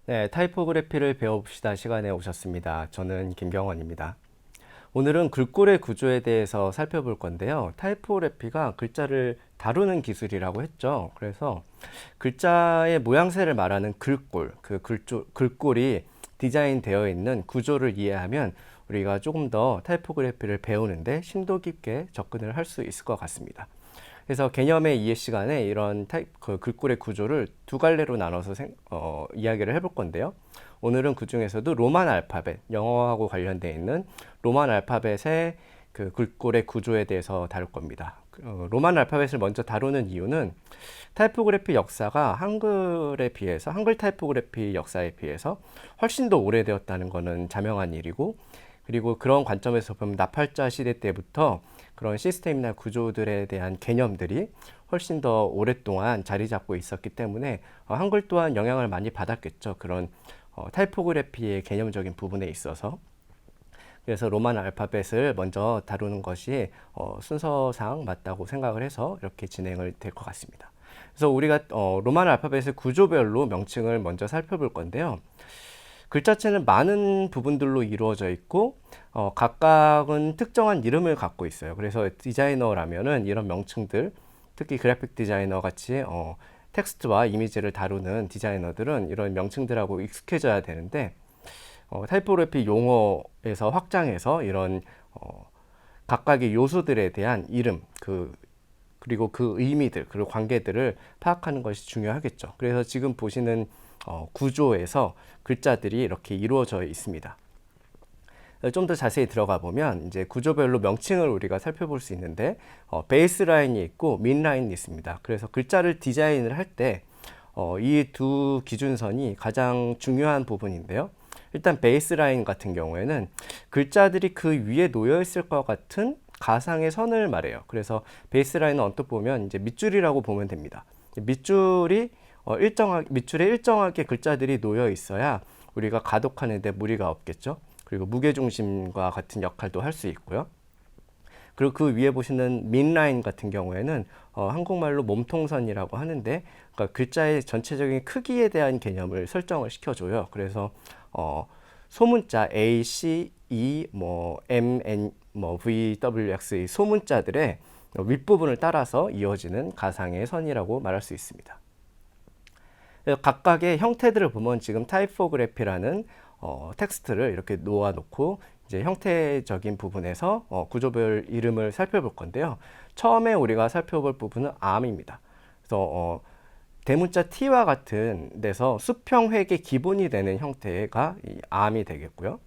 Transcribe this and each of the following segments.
네, 타이포그래피를 배워봅시다 시간에 오셨습니다. 저는 김경원입니다. 오늘은 글꼴의 구조에 대해서 살펴볼 건데요. 타이포그래피가 글자를 다루는 기술이라고 했죠. 그래서 글자의 모양새를 말하는 글꼴, 글꼴이 디자인되어 있는 구조를 이해하면 우리가 조금 더 타이포그래피를 배우는데 심도 깊게 접근을 할 수 있을 것 같습니다. 그래서 개념의 이해 시간에 이런 글꼴의 구조를 두 갈래로 나눠서 이야기를 해볼 건데요. 오늘은 그 중에서도 로만 알파벳, 영어하고 관련되어 있는 로만 알파벳의 그 글꼴의 구조에 대해서 다룰 겁니다. 로만 알파벳을 먼저 다루는 이유는 타이포그래피 역사가 한글에 비해서, 한글 타이포그래피 역사에 비해서 훨씬 더 오래되었다는 것은 자명한 일이고, 그리고 그런 관점에서 보면 나팔자 시대 때부터 그런 시스템이나 구조들에 대한 개념들이 훨씬 더 오랫동안 자리 잡고 있었기 때문에 한글 또한 영향을 많이 받았겠죠. 그런 타이포그래피의 개념적인 부분에 있어서. 그래서 로만 알파벳을 먼저 다루는 것이 순서상 맞다고 생각을 해서 이렇게 진행을 될 것 같습니다. 그래서 우리가 로만 알파벳의 구조별로 명칭을 먼저 살펴볼 건데요. 글자체는 많은 부분들로 이루어져 있고 각각은 특정한 이름을 갖고 있어요. 그래서 디자이너라면은 이런 명칭들, 특히 그래픽 디자이너 같이 텍스트와 이미지를 다루는 디자이너들은 이런 명칭들하고 익숙해져야 되는데, 타이포그래피 용어에서 확장해서 이런 각각의 요소들에 대한 이름, 그리고 그 의미들, 그리고 관계들을 파악하는 것이 중요하겠죠. 그래서 지금 보시는 구조에서 글자들이 이렇게 이루어져 있습니다. 좀 더 자세히 들어가 보면 이제 구조별로 명칭을 우리가 살펴볼 수 있는데, 베이스 라인이 있고 민 라인이 있습니다. 그래서 글자를 디자인을 할 때 이 두 기준선이 가장 중요한 부분인데요. 일단 베이스 라인 같은 경우에는 글자들이 그 위에 놓여 있을 것 같은 가상의 선을 말해요. 그래서 베이스 라인은 언뜻 보면 이제 밑줄이라고 보면 됩니다. 밑줄이 밑줄에 일정하게 글자들이 놓여 있어야 우리가 가독하는 데 무리가 없겠죠. 그리고 무게중심과 같은 역할도 할 수 있고요. 그리고 그 위에 보시는 민라인 같은 경우에는 한국말로 몸통선이라고 하는데, 그러니까 글자의 전체적인 크기에 대한 개념을 설정을 시켜줘요. 그래서 소문자 A, C, E, M, N, V, W, X 이 소문자들의 윗부분을 따라서 이어지는 가상의 선이라고 말할 수 있습니다. 각각의 형태들을 보면 지금 타이포그래피라는 텍스트를 이렇게 놓아놓고 이제 형태적인 부분에서 구조별 이름을 살펴볼 건데요. 처음에 우리가 살펴볼 부분은 암입니다. 그래서 대문자 T와 같은 데서 수평획의 기본이 되는 형태가 이 암이 되겠고요.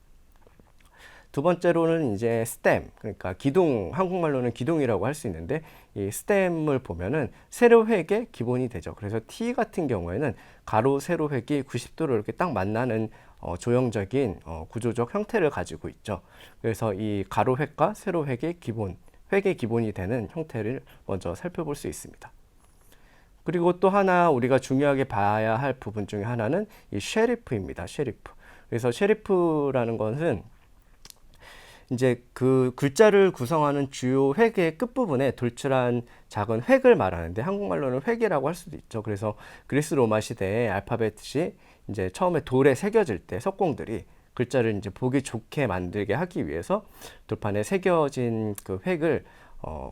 두 번째로는 이제 스템, 그러니까 기둥, 한국말로는 기둥이라고 할 수 있는데, 이 스템을 보면은 세로획의 기본이 되죠. 그래서 T 같은 경우에는 가로 세로획이 90도로 이렇게 딱 만나는 조형적인 구조적 형태를 가지고 있죠. 그래서 이 가로획과 세로획의 기본, 획의 기본이 되는 형태를 먼저 살펴볼 수 있습니다. 그리고 또 하나 우리가 중요하게 봐야 할 부분 중에 하나는 이 쉐리프입니다. 쉐리프. 그래서 쉐리프라는 것은 이제 그 글자를 구성하는 주요 획의 끝부분에 돌출한 작은 획을 말하는데, 한국말로는 획이라고 할 수도 있죠. 그래서 그리스 로마 시대에 알파벳이 이제 처음에 돌에 새겨질 때 석공들이 글자를 이제 보기 좋게 만들게 하기 위해서 돌판에 새겨진 그 획을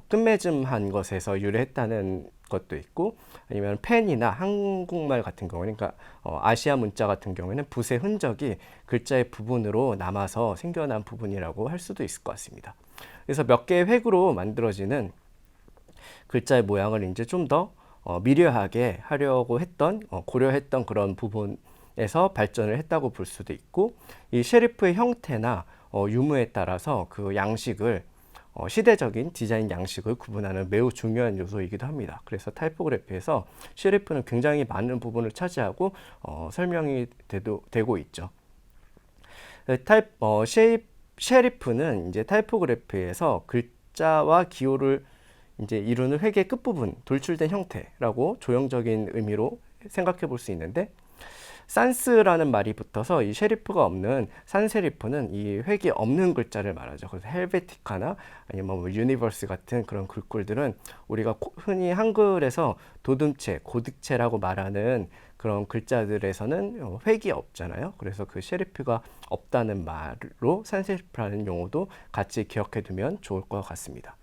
끝맺음한 것에서 유래했다는 것도 있고, 아니면 펜이나 한국말 같은 경우는, 그러니까 아시아 문자 같은 경우에는 붓의 흔적이 글자의 부분으로 남아서 생겨난 부분이라고 할 수도 있을 것 같습니다. 그래서 몇 개의 획으로 만들어지는 글자의 모양을 이제 좀 더 미려하게 하려고 했던, 고려했던 그런 부분에서 발전을 했다고 볼 수도 있고, 이 셰리프의 형태나 유무에 따라서 그 양식을 시대적인 디자인 양식을 구분하는 매우 중요한 요소이기도 합니다. 그래서 타이포그래피에서 셰리프는 굉장히 많은 부분을 차지하고 설명이 되고 있죠. 셰리프는 이제 타이포그래피에서 글자와 기호를 이제 이루는 획의 끝부분, 돌출된 형태라고 조형적인 의미로 생각해 볼 수 있는데, 산스라는 말이 붙어서 이 셰리프가 없는 산세리프는 이 획이 없는 글자를 말하죠. 그래서 헬베티카나 아니면 뭐 유니버스 같은 그런 글꼴들은 우리가 흔히 한글에서 도둠체, 고딕체라고 말하는 그런 글자들에서는 획이 없잖아요. 그래서 그 셰리프가 없다는 말로 산세리프라는 용어도 같이 기억해 두면 좋을 것 같습니다.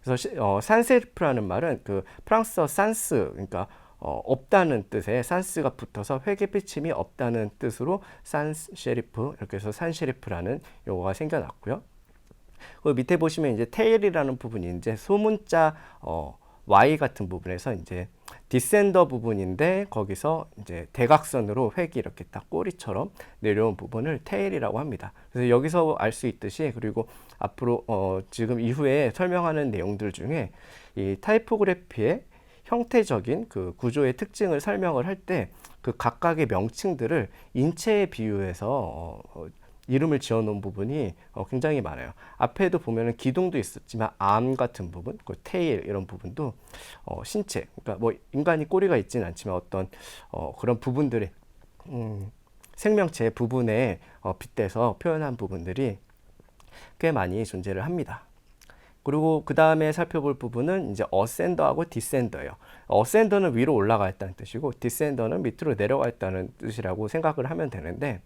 그래서 산세리프라는 말은 그 프랑스어 산스, 그러니까 없다는 뜻에 산스가 붙어서 획의 비침이 없다는 뜻으로 산셰리프, 이렇게 해서 산셰리프라는 용어가 생겨났고요. 그 밑에 보시면 이제 테일이라는 부분이 이제 소문자 Y 같은 부분에서 이제 디센더 부분인데 거기서 이제 대각선으로 획이 이렇게 딱 꼬리처럼 내려온 부분을 테일이라고 합니다. 그래서 여기서 알 수 있듯이, 그리고 앞으로 지금 이후에 설명하는 내용들 중에 이 타이포그래피의 형태적인 그 구조의 특징을 설명을 할 때 그 각각의 명칭들을 인체에 비유해서 이름을 지어 놓은 부분이 굉장히 많아요. 앞에도 보면은 기둥도 있었지만 암 같은 부분, 그 테일 이런 부분도 신체, 그러니까 뭐 인간이 꼬리가 있지는 않지만 어떤 그런 부분들이 생명체 부분에 빗대서 표현한 부분들이 꽤 많이 존재를 합니다. 그리고 그 다음에 살펴볼 부분은 이제 어센더하고 디센더예요. 어센더는 위로 올라가 있다는 뜻이고 디센더는 밑으로 내려가 있다는 뜻이라고 생각을 하면 되는데,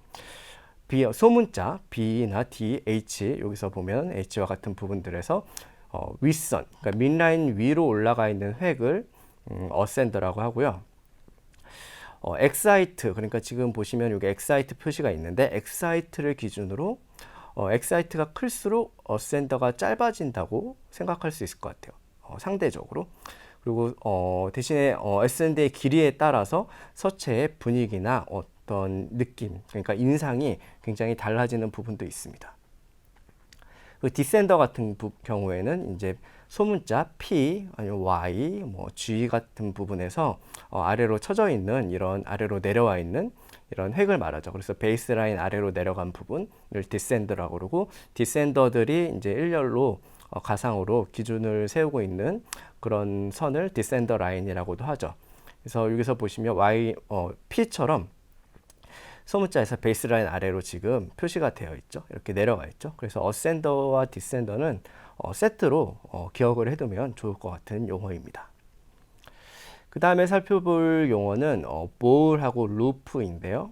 소문자 B나 D, H, 여기서 보면 H와 같은 부분들에서 윗선, 그러니까 mid라인 위로 올라가 있는 획을 어센더라고 하고요. 엑사이트, 그러니까 지금 보시면 여기 엑사이트 표시가 있는데 엑사이트를 기준으로 엑사이트가 클수록 어센더가 짧아진다고 생각할 수 있을 것 같아요. 상대적으로. 그리고 대신에 S&D의 길이에 따라서 서체의 분위기나 어떤 느낌, 그러니까 인상이 굉장히 달라지는 부분도 있습니다. 그 디센더 같은 경우에는 이제 소문자 P, 아니면 Y, 뭐 G 같은 부분에서 아래로 쳐져 있는, 이런 아래로 내려와 있는 이런 획을 말하죠. 그래서 베이스라인 아래로 내려간 부분을 디센더라고 그러고, 디센더들이 이제 일렬로 가상으로 기준을 세우고 있는 그런 선을 디센더 라인이라고도 하죠. 그래서 여기서 보시면 P처럼 소문자에서 베이스라인 아래로 지금 표시가 되어 있죠. 이렇게 내려가 있죠. 그래서 어센더와 디센더는 세트로 기억을 해두면 좋을 것 같은 용어입니다. 그 다음에 살펴볼 용어는 볼하고 루프인데요.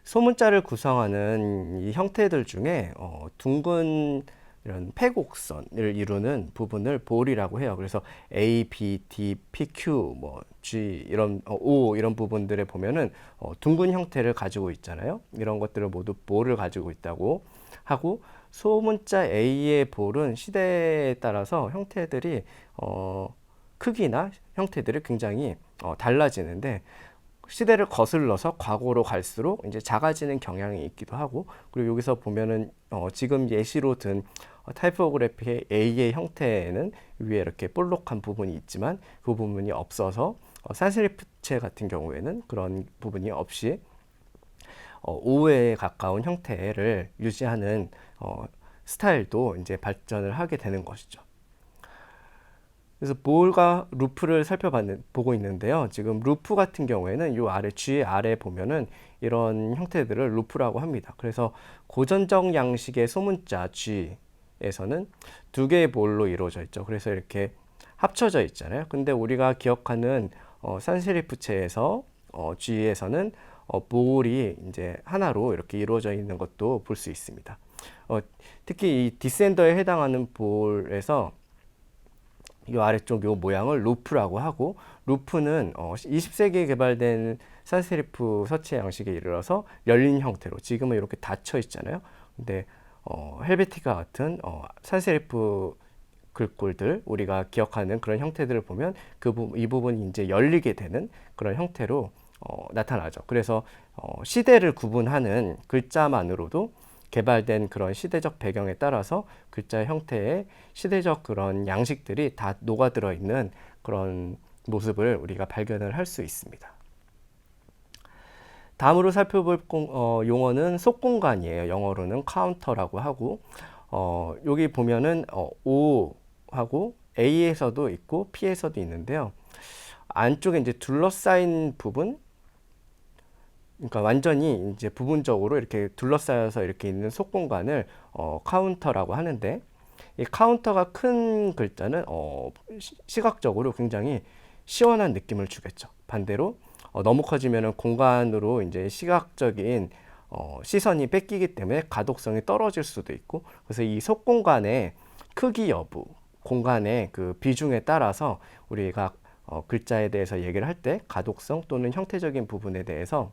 소문자를 구성하는 이 형태들 중에 둥근 이런 패곡선을 이루는 부분을 볼이라고 해요. 그래서 A, B, D, P, Q, 뭐 G 이런 O 이런 부분들에 보면은 둥근 형태를 가지고 있잖아요. 이런 것들을 모두 볼을 가지고 있다고 하고, 소문자 A의 볼은 시대에 따라서 형태들이 크기나 형태들이 굉장히 달라지는데, 시대를 거슬러서 과거로 갈수록 이제 작아지는 경향이 있기도 하고, 그리고 여기서 보면은 지금 예시로 든 타이포그래피의 A의 형태에는 위에 이렇게 볼록한 부분이 있지만 그 부분이 없어서 산스리프체 같은 경우에는 그런 부분이 없이 O에 가까운 형태를 유지하는 스타일도 이제 발전을 하게 되는 것이죠. 그래서 볼과 루프를 보고 있는데요. 지금 루프 같은 경우에는 이 아래, G 아래 보면은 이런 형태들을 루프라고 합니다. 그래서 고전적 양식의 소문자 G에서는 두 개의 볼로 이루어져 있죠. 그래서 이렇게 합쳐져 있잖아요. 근데 우리가 기억하는 산세리프체에서 G에서는 볼이 이제 하나로 이렇게 이루어져 있는 것도 볼 수 있습니다. 특히 이 디센더에 해당하는 볼에서 이 아래쪽 요 모양을 루프라고 하고, 루프는 20세기에 개발된 산세리프 서체 양식에 이르러서 열린 형태로, 지금은 이렇게 닫혀 있잖아요. 근데 헬베티카 같은 산세리프 글꼴들, 우리가 기억하는 그런 형태들을 보면 이 부분이 이제 열리게 되는 그런 형태로 나타나죠. 그래서 시대를 구분하는 글자만으로도 개발된 그런 시대적 배경에 따라서 글자 형태의 시대적 그런 양식들이 다 녹아들어 있는 그런 모습을 우리가 발견을 할 수 있습니다. 다음으로 살펴볼 용어는 속공간이에요. 영어로는 카운터라고 하고, 여기 보면은 O하고 A에서도 있고 P에서도 있는데요. 안쪽에 이제 둘러싸인 부분, 그러니까 완전히 이제 부분적으로 이렇게 둘러싸여서 이렇게 있는 속공간을 카운터라고 하는데, 이 카운터가 큰 글자는 시각적으로 굉장히 시원한 느낌을 주겠죠. 반대로 너무 커지면은 공간으로 이제 시각적인 시선이 뺏기기 때문에 가독성이 떨어질 수도 있고, 그래서 이 속공간의 크기 여부, 공간의 그 비중에 따라서 우리가 글자에 대해서 얘기를 할 때 가독성 또는 형태적인 부분에 대해서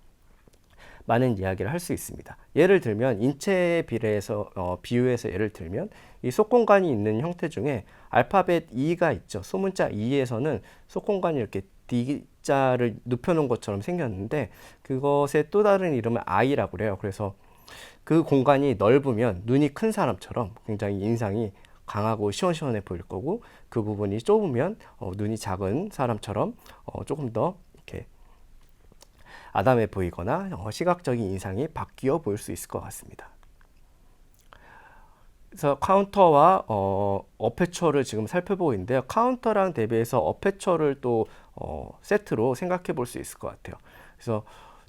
많은 이야기를 할 수 있습니다. 예를 들면 인체 비례해서 비유해서 예를 들면 이 속공간이 있는 형태 중에 알파벳 E가 있죠. 소문자 E에서는 속공간이 이렇게 D자를 눕혀놓은 것처럼 생겼는데, 그것의 또 다른 이름은 I라고 그래요. 그래서 그 공간이 넓으면 눈이 큰 사람처럼 굉장히 인상이 강하고 시원시원해 보일 거고, 그 부분이 좁으면 눈이 작은 사람처럼 조금 더 이렇게 아담해 보이거나 시각적인 인상이 바뀌어 보일 수 있을 것 같습니다. 그래서 카운터와 어페처를 지금 살펴보고 있는데요. 카운터랑 대비해서 어페처를 또 세트로 생각해 볼 수 있을 것 같아요. 그래서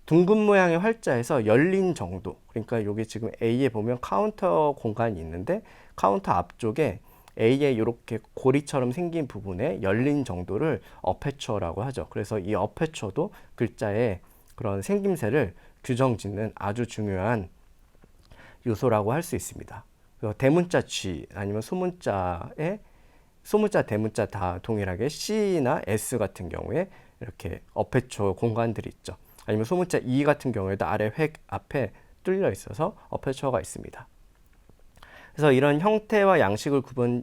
둥근 모양의 활자에서 열린 정도, 그러니까 여기 지금 A에 보면 카운터 공간이 있는데 카운터 앞쪽에 A에 이렇게 고리처럼 생긴 부분에 열린 정도를 어페처라고 하죠. 그래서 이 어페처도 글자의 그런 생김새를 규정짓는 아주 중요한 요소라고 할 수 있습니다. 대문자 G 아니면 소문자 대문자 다 동일하게 C나 S 같은 경우에 이렇게 어페처 공간들이 있죠. 아니면 소문자 E 같은 경우에도 아래 획 앞에 뚫려 있어서 어페처가 있습니다. 그래서 이런 형태와 양식을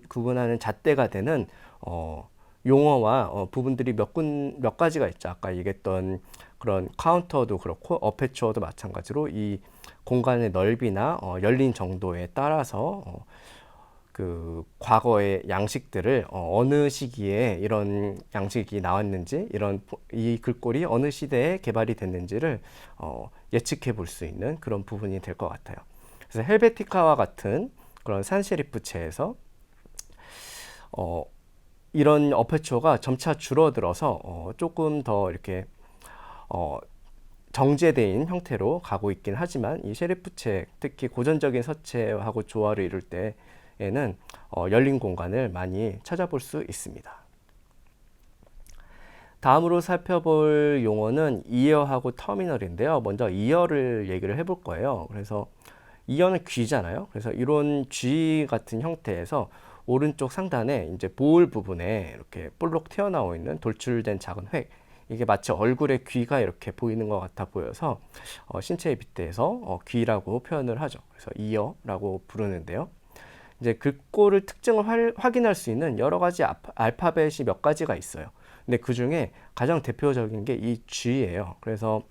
구분하는 잣대가 되는 용어와 부분들이 몇 가지가 있죠. 아까 얘기했던 그런 카운터도 그렇고 어페처도 마찬가지로 이 공간의 넓이나 열린 정도에 따라서 그 과거의 양식들을 어느 시기에 이런 양식이 나왔는지, 이 글꼴이 어느 시대에 개발이 됐는지를 예측해 볼 수 있는 그런 부분이 될 것 같아요. 그래서 헬베티카와 같은 그런 산세리프체에서 이런 어페처가 점차 줄어들어서 조금 더 이렇게 정제된 형태로 가고 있긴 하지만, 이 셰리프체, 특히 고전적인 서체하고 조화를 이룰 때에는 열린 공간을 많이 찾아볼 수 있습니다. 다음으로 살펴볼 용어는 이어하고 터미널인데요. 먼저 이어를 얘기를 해볼 거예요. 그래서 이어는 귀잖아요. 그래서 이런 귀 같은 형태에서 오른쪽 상단에 이제 볼 부분에 이렇게 볼록 튀어나와 있는 돌출된 작은 획, 이게 마치 얼굴에 귀가 이렇게 보이는 것 같아 보여서 신체에 빗대서 귀라고 표현을 하죠. 그래서 이어라고 부르는데요. 이제 글꼴을 특징을 확인할 수 있는 여러 가지 알파벳이 몇 가지가 있어요. 근데 그 중에 가장 대표적인 게 이 G예요. 그래서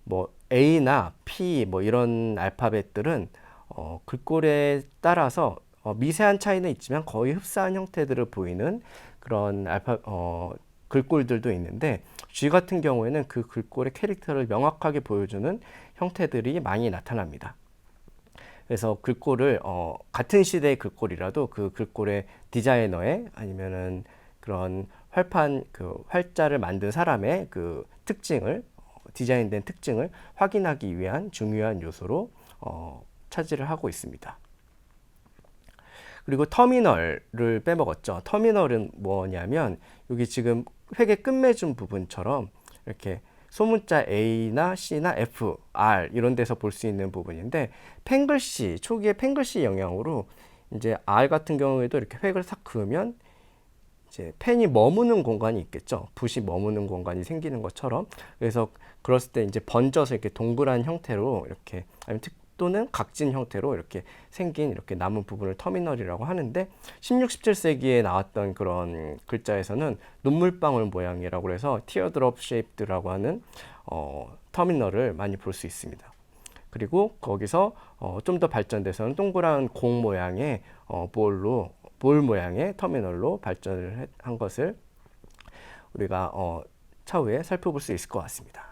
뭐 A나 P 뭐 이런 알파벳들은 글꼴에 따라서 미세한 차이는 있지만 거의 흡사한 형태들을 보이는 그런 글꼴들도 있는데, G 같은 경우에는 그 글꼴의 캐릭터를 명확하게 보여주는 형태들이 많이 나타납니다. 그래서 글꼴을 같은 시대의 글꼴이라도 그 글꼴의 디자이너의 아니면은 그런 활자를 만든 사람의 그 특징을, 디자인된 특징을 확인하기 위한 중요한 요소로 차지를 하고 있습니다. 그리고 터미널을 빼먹었죠. 터미널은 뭐냐면 여기 지금 획의 끝맺음 부분처럼 이렇게 소문자 A나 C나 F, R 이런 데서 볼 수 있는 부분인데, 펜글씨, 초기의 펜글씨 영향으로 이제 R 같은 경우에도 이렇게 획을 싹 그으면 이제 펜이 머무는 공간이 있겠죠. 붓이 머무는 공간이 생기는 것처럼. 그래서 그랬을 때 이제 번져서 이렇게 동그란 형태로 이렇게, 아니면 또는 각진 형태로 이렇게 생긴 이렇게 남은 부분을 터미널이라고 하는데, 16, 17세기에 나왔던 그런 글자에서는 눈물방울 모양이라고 해서 teardrop shaped라고 하는 터미널을 많이 볼 수 있습니다. 그리고 거기서 좀 더 발전돼서는 동그란 공 모양의 볼 모양의 터미널로 발전을 한 것을 우리가 차후에 살펴볼 수 있을 것 같습니다.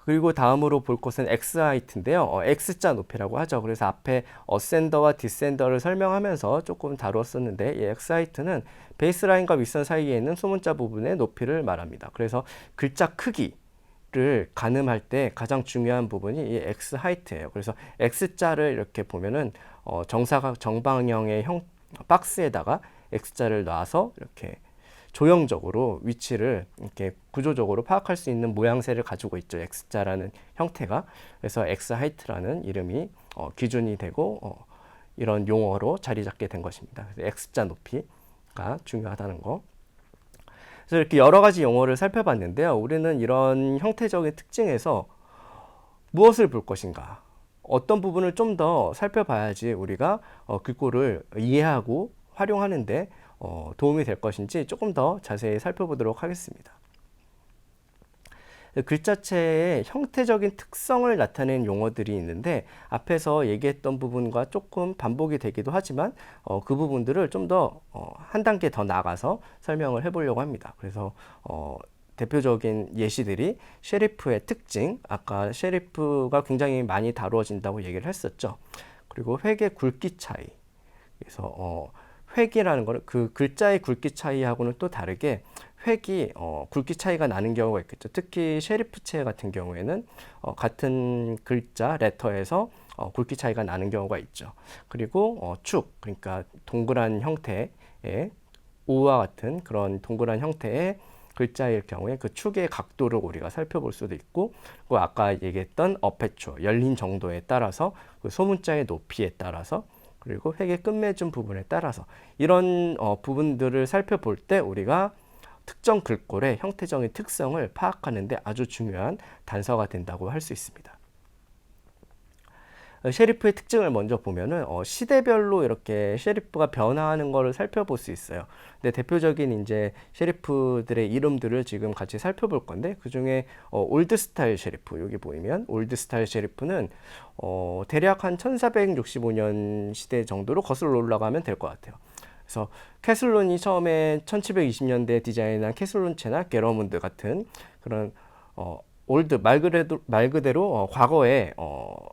그리고 다음으로 볼 것은 X하이트인데요. X자 높이라고 하죠. 그래서 앞에 어센더와 디센더를 설명하면서 조금 다루었었는데, 이 X하이트는 베이스라인과 윗선 사이에 있는 소문자 부분의 높이를 말합니다. 그래서 글자 크기, 를 가늠할 때 가장 중요한 부분이 이 X 하이트예요. 그래서 X자를 이렇게 보면은 정사각 정방형의 박스에다가 X자를 놔서 이렇게 조형적으로 위치를 이렇게 구조적으로 파악할 수 있는 모양새를 가지고 있죠. X자라는 형태가. 그래서 X 하이트라는 이름이 기준이 되고 이런 용어로 자리 잡게 된 것입니다. 그래서 X자 높이가 중요하다는 거. 그래서 이렇게 여러 가지 용어를 살펴봤는데요. 우리는 이런 형태적인 특징에서 무엇을 볼 것인가? 어떤 부분을 좀 더 살펴봐야지 우리가 글꼴을 이해하고 활용하는데 도움이 될 것인지 조금 더 자세히 살펴보도록 하겠습니다. 글자체의 형태적인 특성을 나타내는 용어들이 있는데 앞에서 얘기했던 부분과 조금 반복이 되기도 하지만 그 부분들을 좀 더 한 단계 더 나가서 설명을 해보려고 합니다. 그래서 대표적인 예시들이 셰리프의 특징, 아까 셰리프가 굉장히 많이 다루어진다고 얘기를 했었죠. 그리고 획의 굵기 차이. 그래서 획이라는 거는 그 글자의 굵기 차이하고는 또 다르게 획이 굵기 차이가 나는 경우가 있겠죠. 특히 셰리프체 같은 경우에는 같은 글자 레터에서 굵기 차이가 나는 경우가 있죠. 그리고 축, 그러니까 동그란 형태의 우와 같은 그런 동그란 형태의 글자일 경우에 그 축의 각도를 우리가 살펴볼 수도 있고, 그 아까 얘기했던 어페추어, 열린 정도에 따라서 그 소문자의 높이에 따라서 그리고 획의 끝맺음 부분에 따라서 이런 부분들을 살펴볼 때 우리가 특정 글꼴의 형태적인 특성을 파악하는 데 아주 중요한 단서가 된다고 할 수 있습니다. 셰리프의 특징을 먼저 보면은 시대별로 이렇게 셰리프가 변화하는 것을 살펴볼 수 있어요. 근데 대표적인 이제 셰리프들의 이름들을 지금 같이 살펴볼 건데 그 중에 올드 스타일 셰리프, 여기 보이면 올드 스타일 셰리프는 대략 한 1465년 시대 정도로 거슬러 올라가면 될 것 같아요. 그래서 캐슬론이 처음에 1720년대에 디자인한 캐슬론체나 게러문드 같은 그런 올드 말 그대로 과거에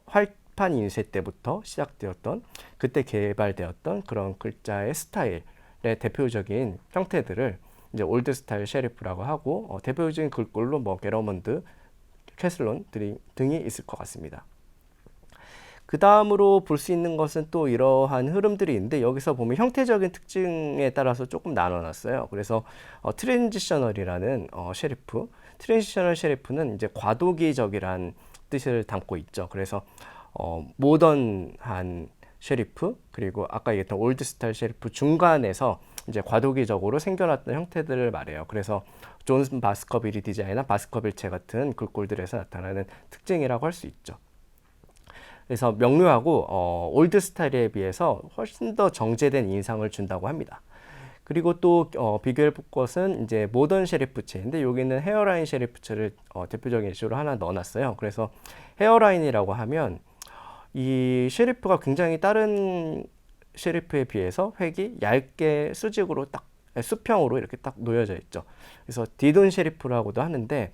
활판 인쇄 때부터 시작되었던, 그때 개발되었던 그런 글자의 스타일의 대표적인 형태들을 이제 올드 스타일 셰리프라고 하고 대표적인 글꼴로 뭐 게러문드, 캐슬론 등이 있을 것 같습니다. 그 다음으로 볼 수 있는 것은 또 이러한 흐름들이 있는데 여기서 보면 형태적인 특징에 따라서 조금 나눠놨어요. 그래서 트랜지셔널이라는 셰리프, 트랜지셔널 셰리프는 이제 과도기적이란 뜻을 담고 있죠. 그래서 모던한 셰리프, 그리고 아까 얘기했던 올드 스타일 셰리프 중간에서 이제 과도기적으로 생겨났던 형태들을 말해요. 그래서 존 바스커빌이 디자인한 바스커빌체 같은 글꼴들에서 나타나는 특징이라고 할 수 있죠. 그래서 명료하고 올드 스타일에 비해서 훨씬 더 정제된 인상을 준다고 합니다. 그리고 또 비교해 볼 것은 이제 모던 셰리프체인데 여기는 헤어라인 셰리프체를 대표적인 예시로 하나 넣어놨어요. 그래서 헤어라인이라고 하면 이 셰리프가 굉장히 다른 셰리프에 비해서 획이 얇게 수직으로 딱 수평으로 이렇게 딱 놓여져 있죠. 그래서 디돈 셰리프라고도 하는데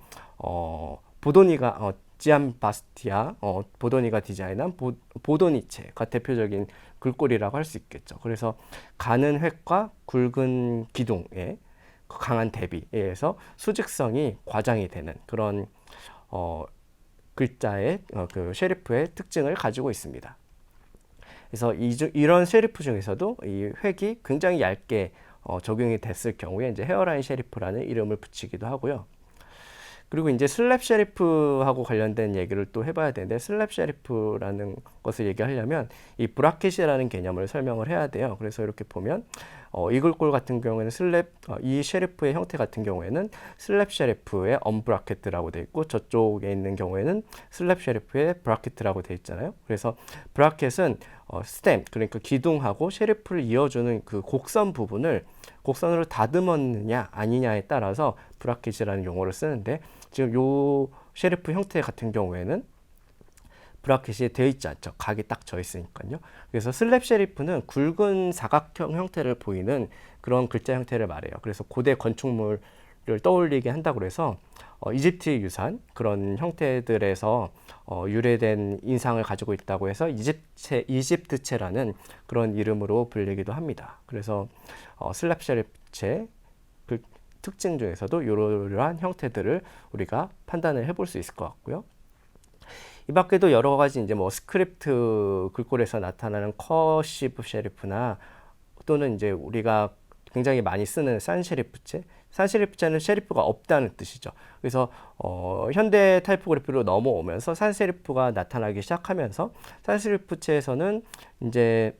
보도니가 지안 바스티아 보도니가 디자인한 보도니체가 대표적인 글꼴이라고 할 수 있겠죠. 그래서 가는 획과 굵은 기둥의 강한 대비에 의해서 수직성이 과장이 되는 그런 글자의 그 셰리프의 특징을 가지고 있습니다. 그래서 이런 셰리프 중에서도 이 획이 굉장히 얇게 적용이 됐을 경우에 이제 헤어라인 셰리프라는 이름을 붙이기도 하고요. 그리고 이제 슬랩 셰리프하고 관련된 얘기를 또 해봐야 되는데, 슬랩 셰리프라는 것을 얘기하려면 이 브라켓이라는 개념을 설명을 해야 돼요. 그래서 이렇게 보면 이 글꼴 같은 경우에는 이 셰리프의 형태 같은 경우에는 슬랩 셰리프의 언브라켓이라고 되어 있고, 저쪽에 있는 경우에는 슬랩 셰리프의 브라켓이라고 되어 있잖아요. 그래서 브라켓은 스템, 그러니까 기둥하고 셰리프를 이어주는 그 곡선 부분을 곡선으로 다듬었느냐 아니냐에 따라서 브라켓이라는 용어를 쓰는데, 지금 요 셰리프 형태 같은 경우에는 브라켓이 되어 있지 않죠. 각이 딱 져 있으니까요. 그래서 슬랩 셰리프는 굵은 사각형 형태를 보이는 그런 글자 형태를 말해요. 그래서 고대 건축물을 떠올리게 한다고 해서 이집트의 유산 그런 형태들에서 유래된 인상을 가지고 있다고 해서 이집트체라는 그런 이름으로 불리기도 합니다. 그래서 슬랩 셰리프체 특징 중에서도 이러한 형태들을 우리가 판단을 해볼 수 있을 것 같고요. 이 밖에도 여러 가지 이제 뭐 스크립트 글꼴에서 나타나는 커시브 셰리프나 또는 이제 우리가 굉장히 많이 쓰는 산셰리프체. 산셰리프체는 셰리프가 없다는 뜻이죠. 그래서 현대 타이포그래피로 넘어오면서 산세리프가 나타나기 시작하면서 산세리프체에서는 이제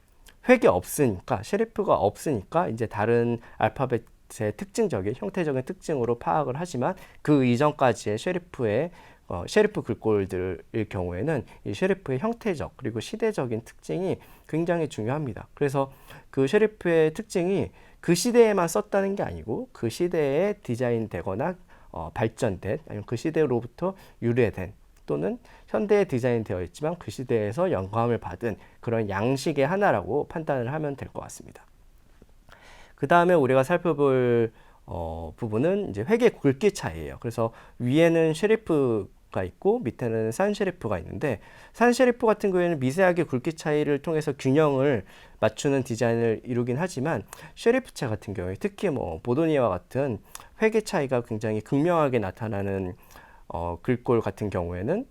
획이 없으니까 셰리프가 없으니까 이제 다른 알파벳의 특징적인 형태적인 특징으로 파악을 하지만 그 이전까지의 셰리프 글꼴들일 경우에는 이 셰리프의 형태적 그리고 시대적인 특징이 굉장히 중요합니다. 그래서 그 셰리프의 특징이 그 시대에만 썼다는 게 아니고 그 시대에 디자인되거나 발전된 아니면 그 시대로부터 유래된 또는 현대에 디자인되어 있지만 그 시대에서 영감을 받은 그런 양식의 하나라고 판단을 하면 될 것 같습니다. 그 다음에 우리가 살펴볼 부분은 이제 획의 굵기 차이예요. 그래서 위에는 셰리프가 있고 밑에는 산셰리프가 있는데 산셰리프 같은 경우에는 미세하게 굵기 차이를 통해서 균형을 맞추는 디자인을 이루긴 하지만 셰리프체 같은 경우에 특히 뭐 보도니아와 같은 획의 차이가 굉장히 극명하게 나타나는 글꼴 같은 경우에는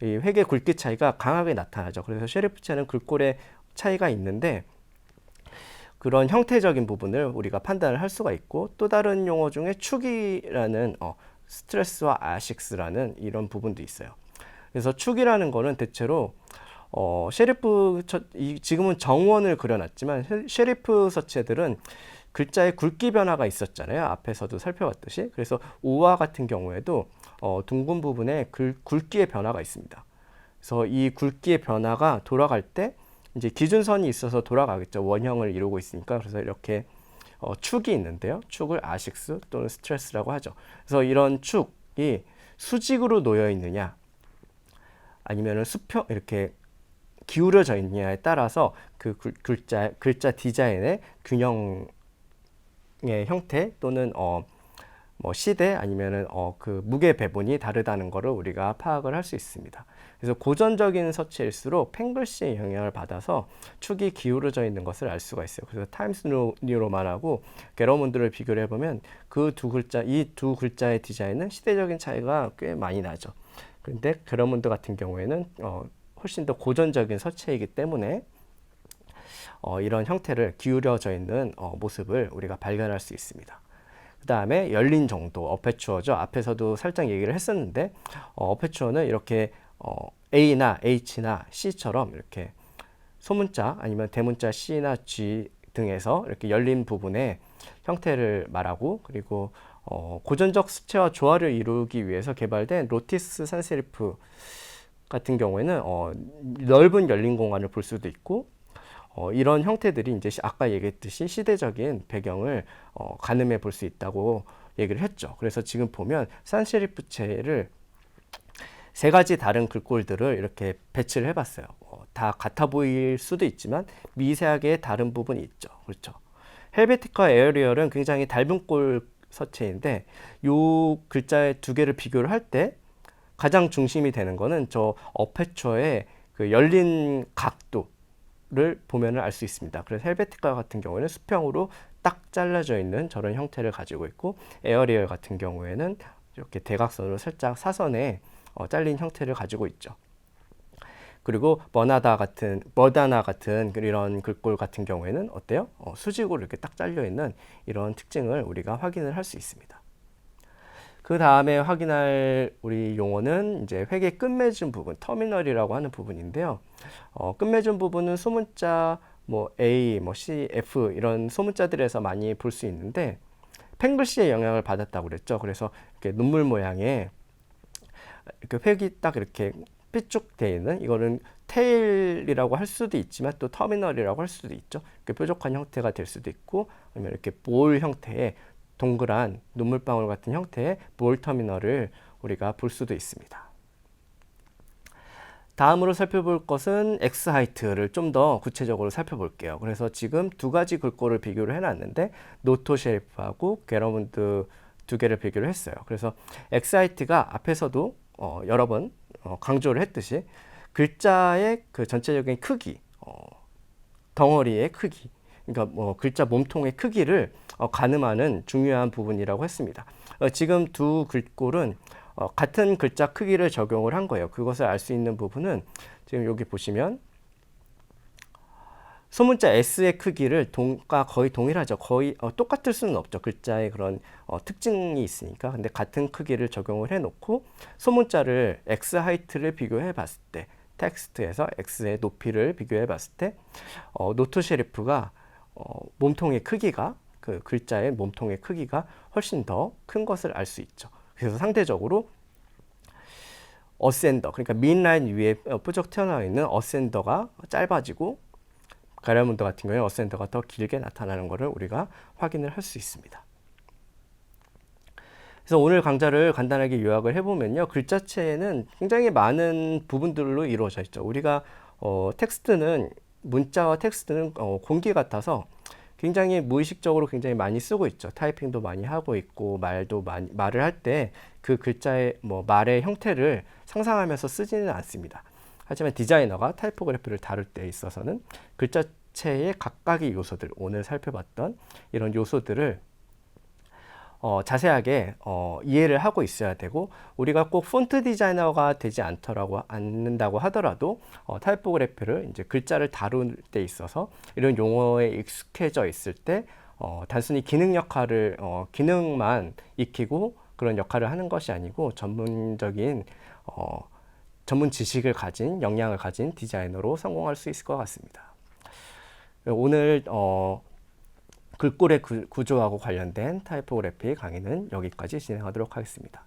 이 획의 굵기 차이가 강하게 나타나죠. 그래서 셰리프체는 글꼴의 차이가 있는데 그런 형태적인 부분을 우리가 판단을 할 수가 있고 또 다른 용어 중에 축이라는 스트레스와 아식스라는 이런 부분도 있어요. 그래서 축이라는 거는 대체로 셰리프 지금은 정원을 그려놨지만 셰리프 서체들은 글자의 굵기 변화가 있었잖아요. 앞에서도 살펴봤듯이. 그래서 우와 같은 경우에도 둥근 부분에 굵기의 변화가 있습니다. 그래서 이 굵기의 변화가 돌아갈 때 이제 기준선이 있어서 돌아가겠죠. 원형을 이루고 있으니까. 그래서 이렇게 축이 있는데요. 축을 아식스 또는 스트레스라고 하죠. 그래서 이런 축이 수직으로 놓여 있느냐 아니면 수평 이렇게 기울어져 있느냐에 따라서 그 글자 디자인의 균형의 형태 또는 뭐 시대 아니면은 그 무게 배분이 다르다는 것을 우리가 파악을 할 수 있습니다. 그래서 고전적인 서체일수록 팽글시의 영향을 받아서 축이 기울어져 있는 것을 알 수가 있어요. 그래서 타임스 뉴로만하고 게러문드를 비교를 해보면 이 두 글자의 디자인은 시대적인 차이가 꽤 많이 나죠. 그런데 게러문드 같은 경우에는 훨씬 더 고전적인 서체이기 때문에 이런 형태를 기울어져 있는 모습을 우리가 발견할 수 있습니다. 그 다음에 열린 정도, 어페추어죠. 앞에서도 살짝 얘기를 했었는데 어페추어는 이렇게 A나 H나 C처럼 이렇게 소문자 아니면 대문자 C나 G 등에서 이렇게 열린 부분의 형태를 말하고 그리고 고전적 수채화 조화를 이루기 위해서 개발된 로티스 산세리프 같은 경우에는 넓은 열린 공간을 볼 수도 있고 이런 형태들이 이제 아까 얘기했듯이 시대적인 배경을 가늠해 볼 수 있다고 얘기를 했죠. 그래서 지금 보면 산세리프체를 세 가지 다른 글꼴들을 이렇게 배치를 해봤어요. 다 같아 보일 수도 있지만 미세하게 다른 부분이 있죠. 그렇죠. 헬베티카와 에어리얼은 굉장히 닮은 꼴 서체인데 이 글자의 두 개를 비교를 할 때 가장 중심이 되는 거는 저 어페처의 그 열린 각도를 보면 알 수 있습니다. 그래서 헬베티카 같은 경우에는 수평으로 딱 잘라져 있는 저런 형태를 가지고 있고 에어리얼 같은 경우에는 이렇게 대각선으로 살짝 사선에 잘린 형태를 가지고 있죠. 그리고 머다나 같은 이런 글꼴 같은 경우에는 어때요? 수직으로 이렇게 딱 잘려 있는 이런 특징을 우리가 확인을 할 수 있습니다. 그 다음에 확인할 우리 용어는 이제 획의 끝맺음 부분, 터미널이라고 하는 부분인데요. 끝맺음 부분은 소문자 뭐 A, 뭐 C, F 이런 소문자들에서 많이 볼 수 있는데 팽글시의 영향을 받았다고 그랬죠. 그래서 이렇게 눈물 모양의 이렇게 획이 딱 이렇게 삐쭉되어 있는 이거는 테일이라고 할 수도 있지만 또 터미널이라고 할 수도 있죠. 이렇게 뾰족한 형태가 될 수도 있고 아니면 이렇게 볼 형태의 동그란 눈물방울 같은 형태의 볼 터미널을 우리가 볼 수도 있습니다. 다음으로 살펴볼 것은 X 하이트를 좀 더 구체적으로 살펴볼게요. 그래서 지금 두 가지 글꼴을 비교를 해놨는데 노토 셰리프하고 게러문드 두 개를 비교를 했어요. 그래서 X 하이트가 앞에서도 여러 번 강조를 했듯이 글자의 그 전체적인 크기, 덩어리의 크기, 그러니까 뭐 글자 몸통의 크기를 가늠하는 중요한 부분이라고 했습니다. 지금 두 글꼴은 같은 글자 크기를 적용을 한 거예요. 그것을 알 수 있는 부분은 지금 여기 보시면 소문자 S의 크기를 거의 동일하죠. 거의 똑같을 수는 없죠. 글자의 그런 특징이 있으니까. 근데 같은 크기를 적용을 해놓고 소문자를 X 하이트를 비교해 봤을 때, 텍스트에서 X의 높이를 비교해 봤을 때 노트 셰리프가 몸통의 크기가, 그 글자의 몸통의 크기가 훨씬 더 큰 것을 알 수 있죠. 그래서 상대적으로 어센더, 그러니까 민라인 위에 뾰족 튀어나와 있는 어센더가 짧아지고 가랴문더 같은 경우에 어센더가 더 길게 나타나는 것을 우리가 확인을 할 수 있습니다. 그래서 오늘 강좌를 간단하게 요약을 해보면요. 글자체는 굉장히 많은 부분들로 이루어져 있죠. 우리가 텍스트는, 문자와 텍스트는 공기 같아서 굉장히 무의식적으로 굉장히 많이 쓰고 있죠. 타이핑도 많이 하고 있고 말을 할 때 그 글자의 말의 형태를 상상하면서 쓰지는 않습니다. 하지만 디자이너가 타이포그래피를 다룰 때 있어서는 글자체의 각각의 요소들, 오늘 살펴봤던 이런 요소들을 자세하게 이해를 하고 있어야 되고, 우리가 꼭 폰트 디자이너가 되지 않는다고 하더라도 타이포그래피를 이제 글자를 다룰 때 있어서 이런 용어에 익숙해져 있을 때 단순히 기능 역할을 기능만 익히고 그런 역할을 하는 것이 아니고 전문적인 전문 지식을 가진, 역량을 가진 디자이너로 성공할 수 있을 것 같습니다. 오늘 글꼴의 구조하고 관련된 타이포그래피 강의는 여기까지 진행하도록 하겠습니다.